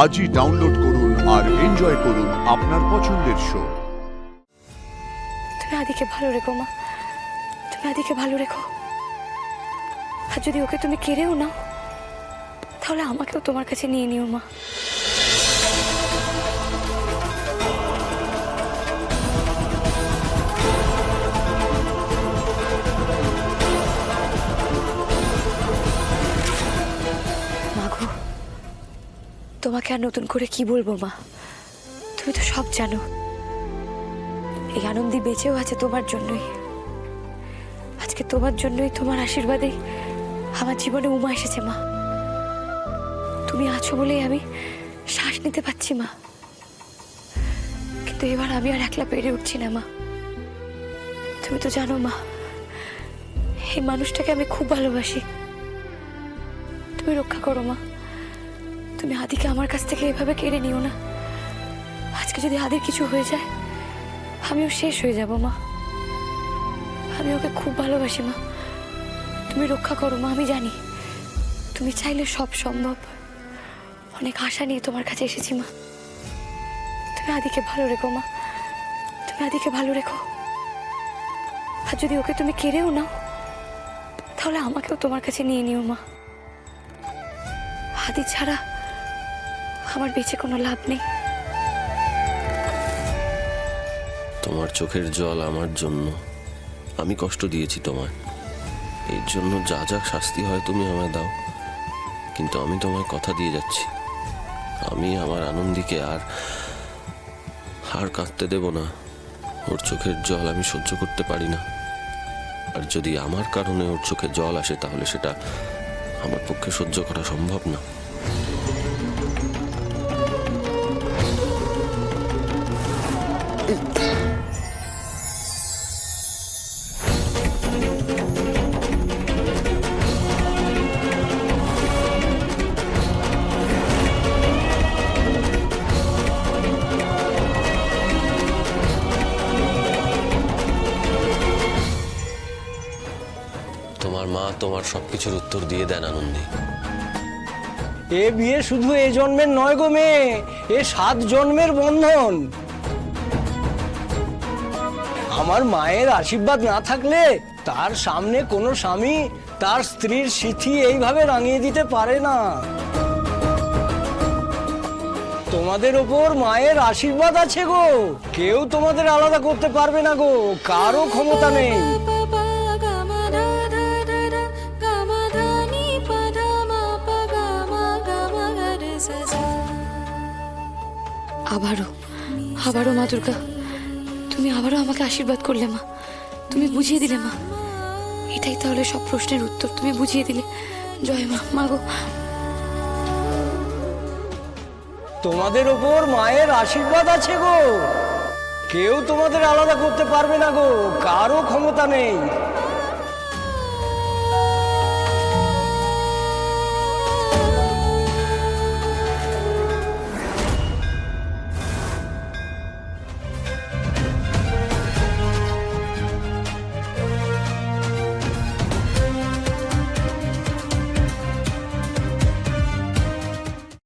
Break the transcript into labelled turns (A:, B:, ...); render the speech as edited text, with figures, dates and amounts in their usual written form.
A: আজই ডাউনলোড করুন আর এনজয় করুন আপনার পছন্দের শো।
B: তুমি আদিকে ভালো রেখো মা, তুমি আদিকে ভালো রেখো। আর যদি ওকে তুমি কেড়েও নাও তাহলে আমাকেও তোমার কাছে নিয়ে নিও মা। মাগো, তোমাকে আর নতুন করে কি বলবো মা, তুমি তো সব জানো। এই আনন্দী বেঁচেও আছে তোমার জন্যই। আজকে তোমার জন্যই, তোমার আশীর্বাদে আমার জীবনে উমা এসেছে মা। তুমি আছো বলেই আমি শ্বাস নিতে পারছি মা। কিন্তু এবার আমি আর একলা পেরে উঠছি না মা। তুমি তো জানো মা, এই মানুষটাকে আমি খুব ভালোবাসি। তুমি রক্ষা করো মা, তুমি আদিকে আমার কাছ থেকে এভাবে কেড়ে নিও না। আজকে যদি আদির কিছু হয়ে যায় আমিও শেষ হয়ে যাব মা। আমি ওকে খুব ভালোবাসি মা, তুমি রক্ষা করো মা। আমি জানি তুমি চাইলে সব সম্ভব। অনেক আশা নিয়ে তোমার কাছে এসেছি মা। তুমি আদিকে ভালো রেখো মা, তুমি আদিকে ভালো রেখো। আর যদি ওকে তুমি কেড়েও নাও তাহলে আমাকেও তোমার কাছে নিয়ে নিও মা। আদি ছাড়া আমার বেঁচে কোনো লাভ নেই।
C: তোমার চোখের জল আমার জন্য। আমি কষ্ট দিয়েছি তোমায়, এর জন্য যা যা শাস্তি হয় তুমি আমায় দাও। কিন্তু আমি তোমায় কথা দিয়ে যাচ্ছি, আমি আমার আনন্দীকে আর কাঁদতে দেব না। ওর চোখের জল আমি সহ্য করতে পারি না। আর যদি আমার কারণে ওর চোখে জল আসে তাহলে সেটা আমার পক্ষে সহ্য করা সম্ভব না। তোমার মা তোমার সবকিছুর উত্তর দিয়ে দেন আনন্দী।
D: এ বিয়ে শুধু এ জন্মের নয় গো মেয়ে, এ 7 জন্মের বন্ধন। আমার মায়ের আশীর্বাদ না থাকলে তার সামনে কোনো স্বামী তার স্ত্রীর সিথি এইভাবে রাঙিয়ে দিতে পারে না। তোমাদের ওপর মায়ের আশীর্বাদ আছে গো, কেউ তোমাদের আলাদা করতে পারবে না গো, কারো ক্ষমতা নেই।
B: আবারও মা দুর্গা, তুমি আবারও আমাকে আশীর্বাদ করলে মা। তুমি বুঝিয়ে দিলে মা, এটাই তাহলে সব প্রশ্নের উত্তর, তুমি বুঝিয়ে দিলে। জয় মা। মা গো,
D: তোমাদের ওপর মায়ের আশীর্বাদ আছে গো, কেউ তোমাদের আলাদা করতে পারবে না গো, কারো ক্ষমতা নেই।